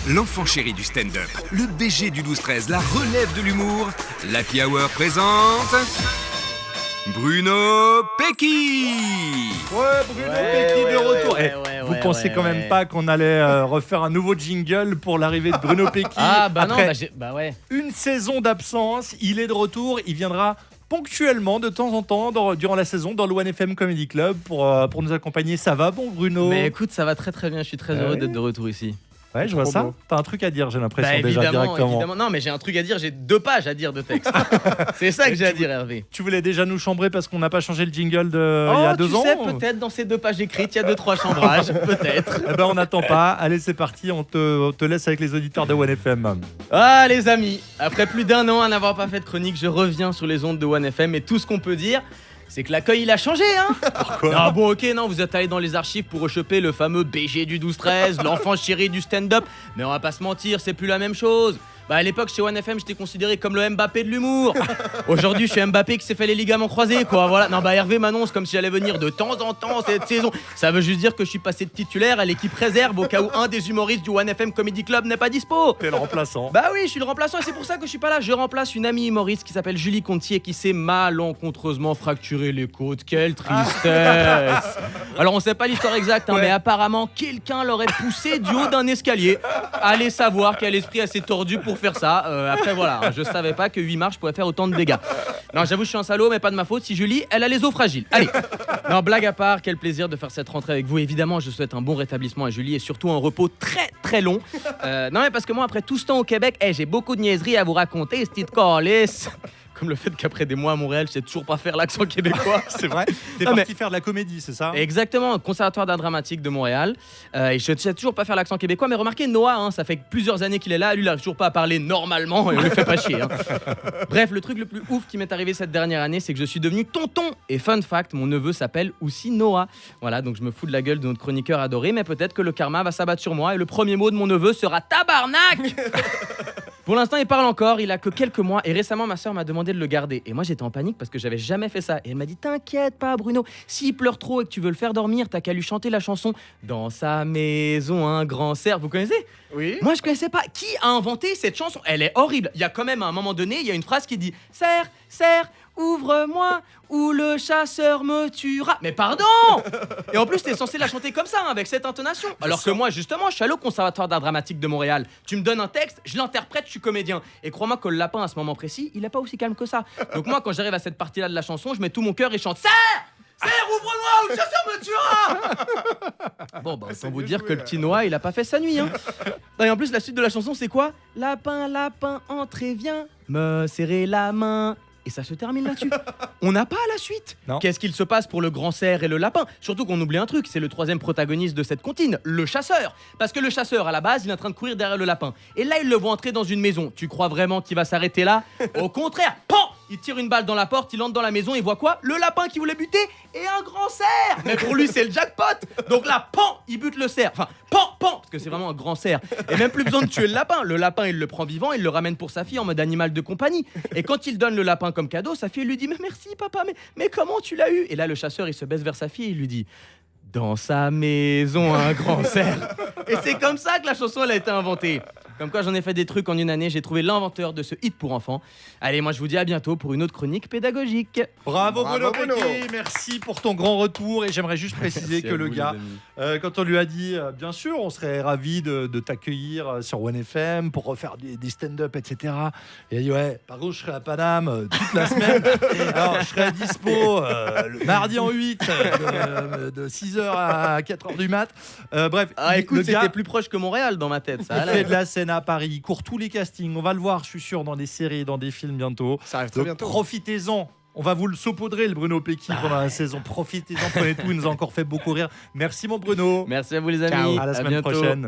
l'enfant chéri du stand-up, le BG du 12-13, la relève de l'humour, l'Happy Hour présente... Bruno Pecky. Ouais, Bruno Pecky de retour. Vous pensez quand même pas qu'on allait refaire un nouveau jingle pour l'arrivée de Bruno Pecky? Après une saison d'absence, il est de retour, il viendra ponctuellement de temps en temps durant la saison dans le One FM Comedy Club pour nous accompagner. Ça va, bon Bruno? Mais écoute, ça va très très bien, je suis très heureux d'être de retour ici. Ouais, je vois ça. Beau. T'as un truc à dire, j'ai l'impression déjà directement. Évidemment. Non, mais j'ai un truc à dire, j'ai 2 pages à dire de texte. C'est ça que j'ai à dire, Hervé. Tu voulais déjà nous chambrer parce qu'on n'a pas changé le jingle il y a 2 ans? Tu sais, peut-être dans ces 2 pages écrites, il y a 2-3 chambrages, peut-être. Eh ben, on n'attend pas. Allez, c'est parti, on te laisse avec les auditeurs de One FM. Ah, les amis, après plus d'1 an à n'avoir pas fait de chronique, je reviens sur les ondes de One FM et tout ce qu'on peut dire, c'est que l'accueil il a changé, hein. Pourquoi? Ah bon, ok, non, vous êtes allé dans les archives pour rechoper le fameux BG du 12-13, l'enfant chéri du stand-up, mais on va pas se mentir, c'est plus la même chose. Bah à l'époque chez One FM j'étais considéré comme le Mbappé de l'humour. Aujourd'hui je suis Mbappé qui s'est fait les ligaments croisés quoi, voilà. Non bah Hervé m'annonce comme si j'allais venir de temps en temps cette saison. Ça veut juste dire que je suis passé de titulaire à l'équipe réserve au cas où un des humoristes du One FM Comedy Club n'est pas dispo. T'es le remplaçant. Bah oui, je suis le remplaçant et c'est pour ça que je suis pas là. Je remplace une amie humoriste qui s'appelle Julie Conti et qui s'est malencontreusement fracturé les côtes. Quelle tristesse. Alors on sait pas l'histoire exacte, mais apparemment quelqu'un l'aurait poussé du haut d'un escalier. Allez savoir quel esprit assez tordu pour faire ça. Après voilà, je savais pas que 8 marches pouvaient faire autant de dégâts. Non, j'avoue je suis un salaud, mais pas de ma faute. Si Julie, elle a les os fragiles. Allez. Non, blague à part, quel plaisir de faire cette rentrée avec vous. Évidemment, je souhaite un bon rétablissement à Julie et surtout un repos très très long. Non mais parce que moi après tout ce temps au Québec, j'ai beaucoup de niaiseries à vous raconter, Steve Carlis. Comme le fait qu'après des mois à Montréal, je sais toujours pas faire l'accent québécois. C'est vrai. T'es parti faire de la comédie, c'est ça? Exactement, Conservatoire d'art dramatique de Montréal. Et je sais toujours pas faire l'accent québécois, mais remarquez Noah, ça fait plusieurs années qu'il est là, lui il arrive toujours pas à parler normalement, et on le fait pas chier. Bref, le truc le plus ouf qui m'est arrivé cette dernière année, c'est que je suis devenu tonton. Et fun fact, mon neveu s'appelle aussi Noah. Voilà, donc je me fous de la gueule de notre chroniqueur adoré, mais peut-être que le karma va s'abattre sur moi et le premier mot de mon neveu sera tabarnak. Pour l'instant, il parle encore, il a que quelques mois et récemment ma soeur m'a demandé de le garder. Et moi j'étais en panique parce que j'avais jamais fait ça. Et elle m'a dit t'inquiète pas Bruno, s'il pleure trop et que tu veux le faire dormir, t'as qu'à lui chanter la chanson Dans sa maison un grand cerf. Vous connaissez? Oui. Moi je connaissais pas. Qui a inventé cette chanson? Elle est horrible. Il y a quand même à un moment donné, il y a une phrase qui dit cerf, cerf, ouvre-moi ou le chasseur me tuera. Mais pardon. Et en plus t'es censé la chanter comme ça, avec cette intonation. Alors que moi justement je suis allé au Conservatoire d'art dramatique de Montréal. Tu me donnes un texte, je l'interprète, je suis comédien. Et crois-moi que le lapin à ce moment précis, il est pas aussi calme que ça. Donc moi quand j'arrive à cette partie-là de la chanson, je mets tout mon cœur et je chante cerf, cerf, ouvre-moi ou le chasseur me tuera. Bon bah autant vous dire que le petit Noah il a pas fait sa nuit, hein. Et en plus la suite de la chanson c'est quoi? Lapin, lapin, entrez, viens me serrer la main. Et ça se termine là-dessus. On n'a pas la suite. Non. Qu'est-ce qu'il se passe pour le grand cerf et le lapin? Surtout qu'on oublie un truc, c'est le 3e protagoniste de cette comptine, le chasseur. Parce que le chasseur, à la base, il est en train de courir derrière le lapin. Et là, il le voit entrer dans une maison. Tu crois vraiment qu'il va s'arrêter là? Au contraire, pan! Il tire une balle dans la porte, il entre dans la maison, il voit quoi? Le lapin qui voulait buter et un grand cerf. Mais pour lui, c'est le jackpot. Donc là, pan, il bute le cerf. Enfin, pan, pan, parce que c'est vraiment un grand cerf. Et même plus besoin de tuer le lapin. Le lapin, il le prend vivant, il le ramène pour sa fille en mode animal de compagnie. Et quand il donne le lapin comme cadeau, sa fille lui dit mais merci papa, mais comment tu l'as eu? Et là, le chasseur, il se baisse vers sa fille et il lui dit dans sa maison un grand cerf. Et c'est comme ça que la chanson elle a été inventée. Comme quoi j'en ai fait des trucs en une année, j'ai trouvé l'inventeur de ce hit pour enfants. Allez, moi je vous dis à bientôt pour une autre chronique pédagogique. Bravo Bruno Pecky, merci pour ton grand retour. Et j'aimerais juste préciser que le gars, quand on lui a dit bien sûr on serait ravis de t'accueillir sur One FM pour refaire des stand-up, etc. Et il a dit ouais, par contre je serai à Paname toute la semaine. Alors je serai dispo le mardi en 8 de 6h à 4h du mat. Bref, écoute, le c'était gars, plus proche que Montréal dans ma tête. Ça il fait de la scène à Paris, il court tous les castings. On va le voir, je suis sûr, dans des séries, dans des films bientôt. Ça arrive très Donc, bientôt. profitez-en. On va vous le saupoudrer, le Bruno Pecky, pendant la saison. Profitez-en, prenez tout. Il nous a encore fait beaucoup rire. Merci, mon Bruno. Merci à vous les amis. Ciao. À la semaine bientôt. prochaine.